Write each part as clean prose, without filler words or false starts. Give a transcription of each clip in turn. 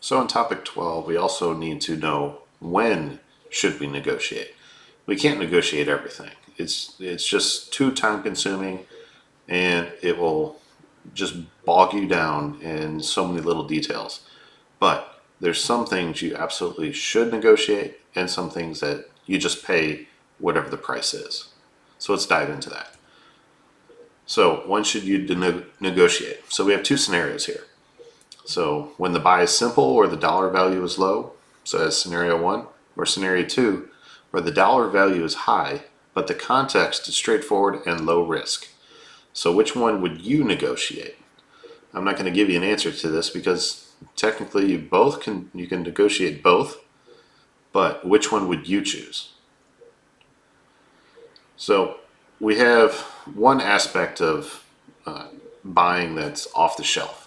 So in topic 12, we also need to know when should we negotiate. We can't negotiate everything. It's just too time consuming and it will just bog you down in so many little details. But there's some things you absolutely should negotiate and some things that you just pay whatever the price is. So let's dive into that. So when should you negotiate? So we have two scenarios here. So when the buy is simple or the dollar value is low, so that's scenario one, or scenario two, where the dollar value is high, but the context is straightforward and low risk. So which one would you negotiate? I'm not going to give you an answer to this because technically you can negotiate both, but which one would you choose? So we have one aspect of buying that's off the shelf.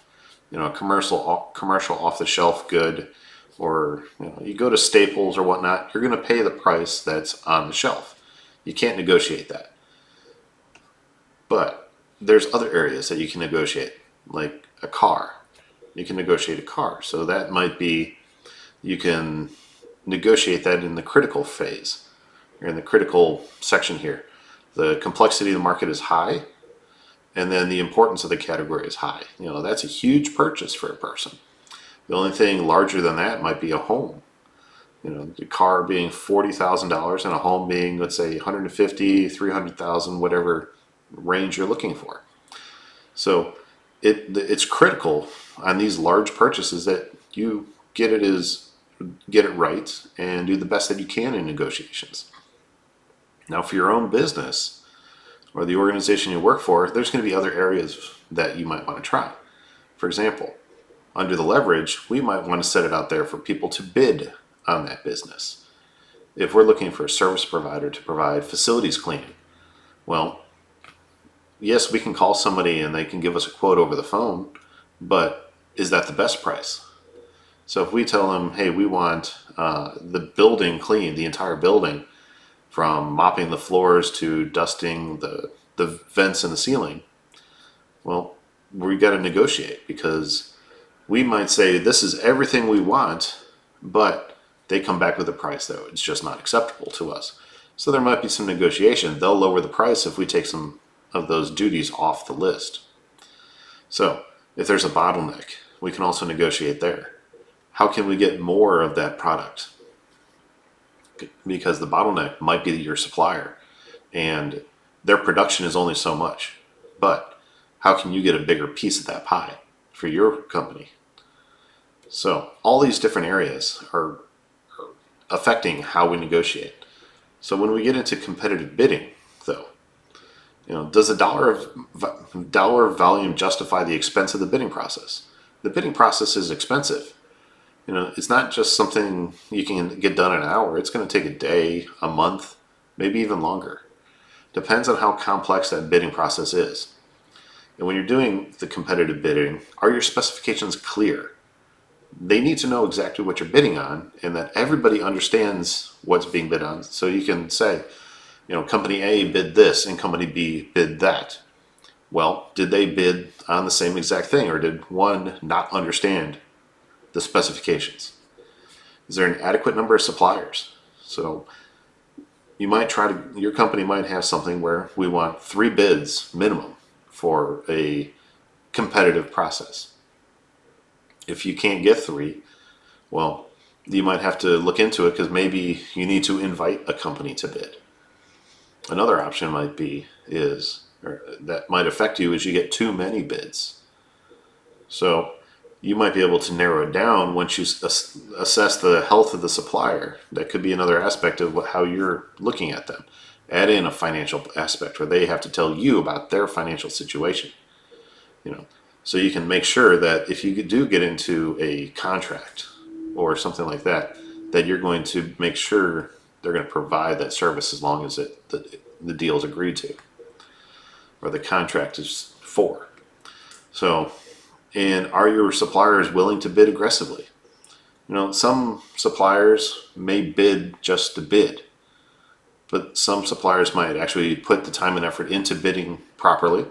A commercial off the shelf good, or you go to Staples or whatnot, you're going to pay the price that's on the shelf. You can't negotiate that. But there's other areas that you can negotiate, like a car. You can negotiate a car. So that might be, you can negotiate that in the critical phase, or in the critical section here. The complexity of the market is high, and then the importance of the category is high. That's a huge purchase for a person. The only thing larger than that might be a home. The car being $40,000 and a home being, let's say, $150,000, $300,000, whatever range you're looking for. So it's critical on these large purchases that you get it right and do the best that you can in negotiations. Now, for your own business or the organization you work for, there's going to be other areas that you might want to try. For example, under the leverage, we might want to set it out there for people to bid on that business. If we're looking for a service provider to provide facilities cleaning, well, yes, we can call somebody and they can give us a quote over the phone, but is that the best price? So if we tell them, hey, we want the building cleaned, the entire building, from mopping the floors to dusting the vents in the ceiling, well, we got to negotiate, because we might say this is everything we want, but they come back with a price that it's just not acceptable to us. So there might be some negotiation. They'll lower the price if we take some of those duties off the list. So if there's a bottleneck, we can also negotiate there. How can we get more of that product? Because the bottleneck might be your supplier and their production is only so much, but how can you get a bigger piece of that pie for your company? So all these different areas are affecting how we negotiate. So when we get into competitive bidding, though, does the dollar volume justify the expense of the bidding process? The bidding process is expensive. It's not just something you can get done in an hour. It's going to take a day, a month, maybe even longer. Depends on how complex that bidding process is. And when you're doing the competitive bidding, are your specifications clear? They need to know exactly what you're bidding on and that everybody understands what's being bid on. So you can say, company A bid this and company B bid that. Well, did they bid on the same exact thing, or did one not understand the specifications? Is there an adequate number of suppliers? So you might your company might have something where we want 3 bids minimum for a competitive process. If you can't get 3, well, you might have to look into it, because maybe you need to invite a company to bid. Another option might be that might affect you is you get too many bids. So you might be able to narrow it down once you assess the health of the supplier. That could be another aspect of how you're looking at them. Add in a financial aspect where they have to tell you about their financial situation. So you can make sure that if you do get into a contract or something like that, that you're going to make sure they're going to provide that service as long as the deal is agreed to, or the contract is for. So, and are your suppliers willing to bid aggressively? Some suppliers may bid just to bid, but some suppliers might actually put the time and effort into bidding properly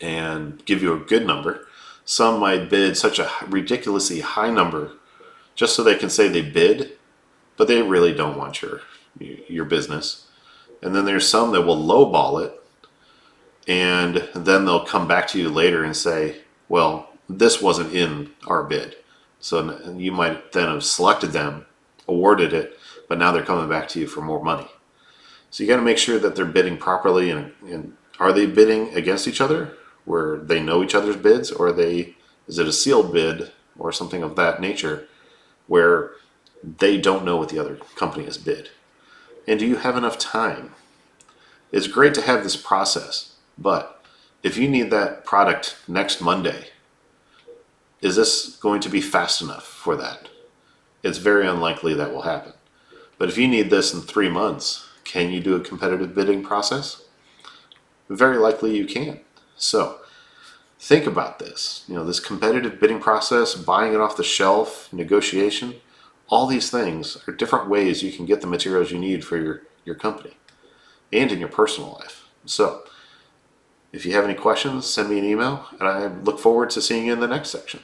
and give you a good number. Some might bid such a ridiculously high number just so they can say they bid, but they really don't want your business. And then there's some that will lowball it, and then they'll come back to you later and say, well, this wasn't in our bid. So you might then have selected them, awarded it, but now they're coming back to you for more money. So you got to make sure that they're bidding properly, and are they bidding against each other where they know each other's bids, or is it a sealed bid or something of that nature where they don't know what the other company has bid? And do you have enough time? It's great to have this process, but if you need that product next Monday, is this going to be fast enough for that? It's very unlikely that will happen. But if you need this in 3 months, can you do a competitive bidding process? Very likely you can. So think about this. This competitive bidding process, buying it off the shelf, negotiation, all these things are different ways you can get the materials you need for your company and in your personal life. So if you have any questions, send me an email, and I look forward to seeing you in the next section.